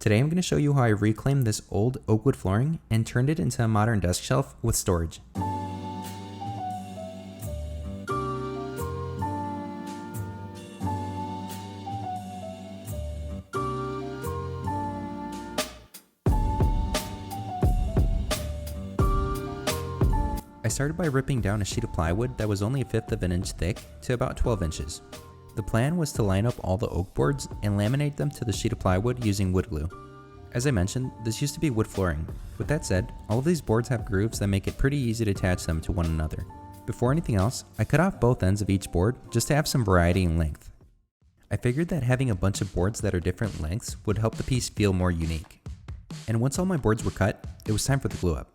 Today I'm going to show you how I reclaimed this old oak wood flooring and turned it into a modern desk shelf with storage. I started by ripping down a sheet of plywood that was only 1/5 of an inch thick to about 12 inches. The plan was to line up all the oak boards and laminate them to the sheet of plywood using wood glue. As I mentioned, this used to be wood flooring. With that said, all of these boards have grooves that make it pretty easy to attach them to one another. Before anything else, I cut off both ends of each board just to have some variety in length. I figured that having a bunch of boards that are different lengths would help the piece feel more unique. And once all my boards were cut, it was time for the glue up.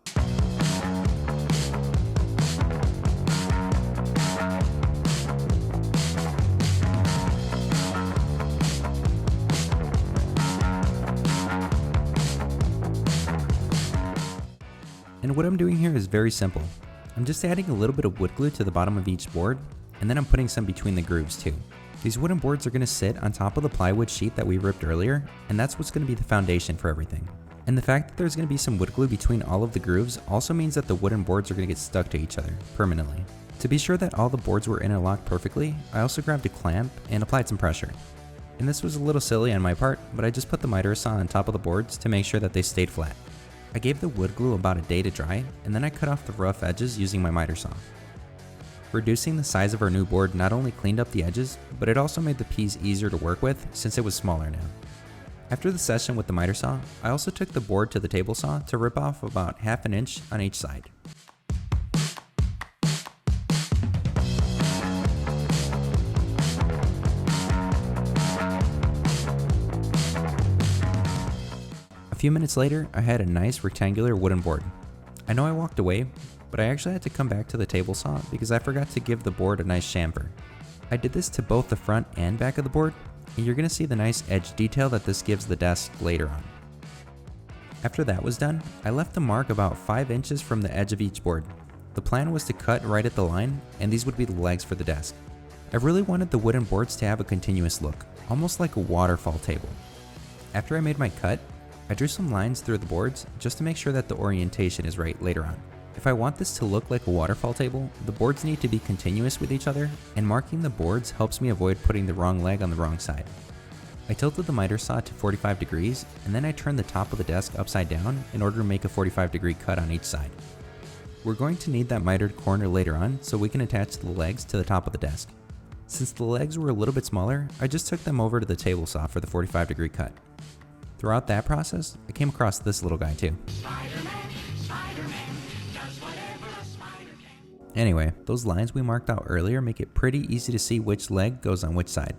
And what I'm doing here is very simple. I'm just adding a little bit of wood glue to the bottom of each board, and then I'm putting some between the grooves too. These wooden boards are going to sit on top of the plywood sheet that we ripped earlier, and that's what's going to be the foundation for everything. And the fact that there's going to be some wood glue between all of the grooves also means that the wooden boards are going to get stuck to each other permanently. To be sure that all the boards were interlocked perfectly, I also grabbed a clamp and applied some pressure. And this was a little silly on my part, but I just put the miter saw on top of the boards to make sure that they stayed flat. I gave the wood glue about a day to dry, and then I cut off the rough edges using my miter saw. Reducing the size of our new board not only cleaned up the edges, but it also made the piece easier to work with since it was smaller now. After the session with the miter saw, I also took the board to the table saw to rip off about 1/2 inch on each side. A few minutes later, I had a nice rectangular wooden board. I know I walked away, but I actually had to come back to the table saw because I forgot to give the board a nice chamfer. I did this to both the front and back of the board, and you're going to see the nice edge detail that this gives the desk later on. After that was done, I left the mark about 5 inches from the edge of each board. The plan was to cut right at the line, and these would be the legs for the desk. I really wanted the wooden boards to have a continuous look, almost like a waterfall table. After I made my cut, I drew some lines through the boards just to make sure that the orientation is right later on. If I want this to look like a waterfall table, the boards need to be continuous with each other, and marking the boards helps me avoid putting the wrong leg on the wrong side. I tilted the miter saw to 45 degrees, and then I turned the top of the desk upside down in order to make a 45-degree cut on each side. We're going to need that mitered corner later on so we can attach the legs to the top of the desk. Since the legs were a little bit smaller, I just took them over to the table saw for the 45-degree cut. Throughout that process, I came across this little guy too. Spider-Man does whatever a spider can. Anyway, those lines we marked out earlier make it pretty easy to see which leg goes on which side.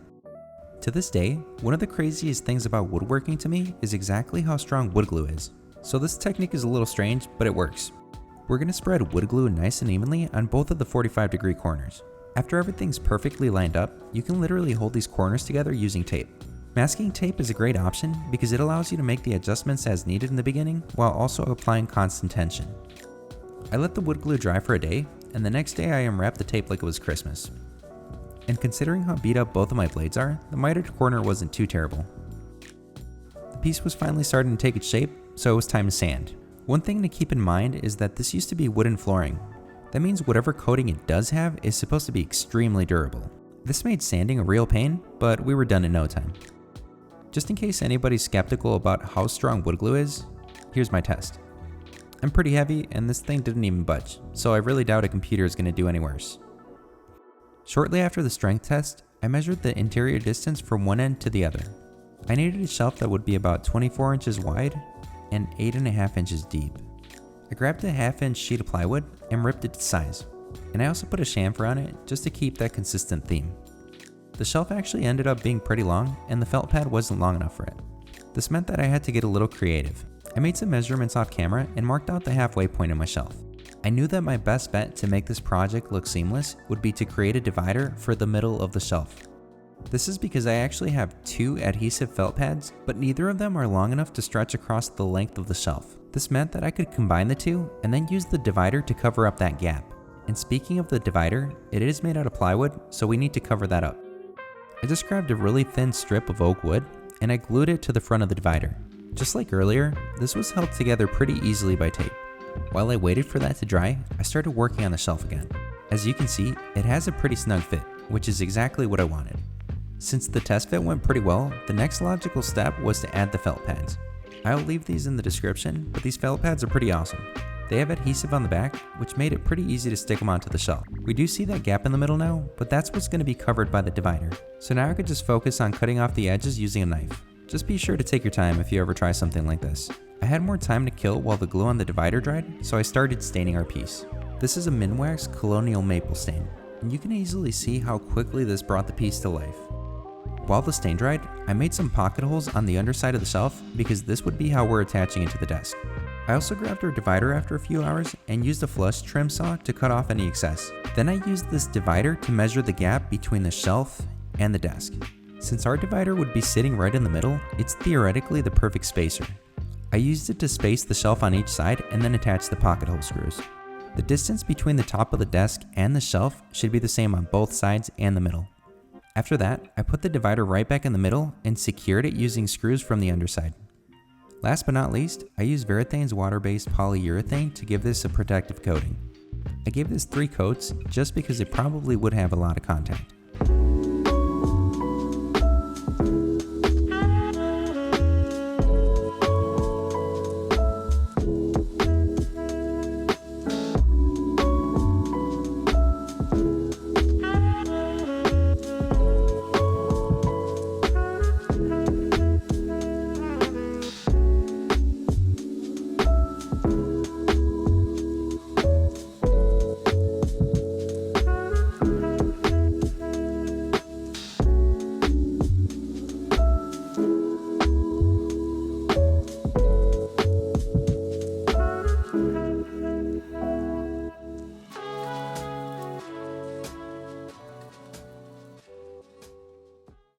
To this day, one of the craziest things about woodworking to me is exactly how strong wood glue is. So this technique is a little strange, but it works. We're going to spread wood glue nice and evenly on both of the 45-degree corners. After everything's perfectly lined up, you can literally hold these corners together using tape. Masking tape is a great option because it allows you to make the adjustments as needed in the beginning while also applying constant tension. I let the wood glue dry for a day, and the next day I unwrapped the tape like it was Christmas. And considering how beat up both of my blades are, the mitered corner wasn't too terrible. The piece was finally starting to take its shape, so it was time to sand. One thing to keep in mind is that this used to be wooden flooring. That means whatever coating it does have is supposed to be extremely durable. This made sanding a real pain, but we were done in no time. Just in case anybody's skeptical about how strong wood glue is, here's my test. I'm pretty heavy and this thing didn't even budge, so I really doubt a computer is going to do any worse. Shortly after the strength test, I measured the interior distance from one end to the other. I needed a shelf that would be about 24 inches wide and 8.5 inches deep. I grabbed a 1/2 inch sheet of plywood and ripped it to size, and I also put a chamfer on it just to keep that consistent theme. The shelf actually ended up being pretty long, and the felt pad wasn't long enough for it. This meant that I had to get a little creative. I made some measurements off camera and marked out the halfway point of my shelf. I knew that my best bet to make this project look seamless would be to create a divider for the middle of the shelf. This is because I actually have 2 adhesive felt pads, but neither of them are long enough to stretch across the length of the shelf. This meant that I could combine the two and then use the divider to cover up that gap. And speaking of the divider, it is made out of plywood, so we need to cover that up. I just grabbed a really thin strip of oak wood and I glued it to the front of the divider. Just like earlier, this was held together pretty easily by tape. While I waited for that to dry, I started working on the shelf again. As you can see, it has a pretty snug fit, which is exactly what I wanted. Since the test fit went pretty well, the next logical step was to add the felt pads. I'll leave these in the description, but these felt pads are pretty awesome. They have adhesive on the back, which made it pretty easy to stick them onto the shelf. We do see that gap in the middle now, but that's what's going to be covered by the divider. So now I could just focus on cutting off the edges using a knife. Just be sure to take your time if you ever try something like this. I had more time to kill while the glue on the divider dried, so I started staining our piece. This is a Minwax Colonial Maple stain, and you can easily see how quickly this brought the piece to life. While the stain dried, I made some pocket holes on the underside of the shelf because this would be how we're attaching it to the desk. I also grabbed our divider after a few hours and used a flush trim saw to cut off any excess. Then I used this divider to measure the gap between the shelf and the desk. Since our divider would be sitting right in the middle, it's theoretically the perfect spacer. I used it to space the shelf on each side and then attach the pocket hole screws. The distance between the top of the desk and the shelf should be the same on both sides and the middle. After that, I put the divider right back in the middle and secured it using screws from the underside. Last but not least, I used Verithane's water-based polyurethane to give this a protective coating. I gave this 3 coats just because it probably would have a lot of contact.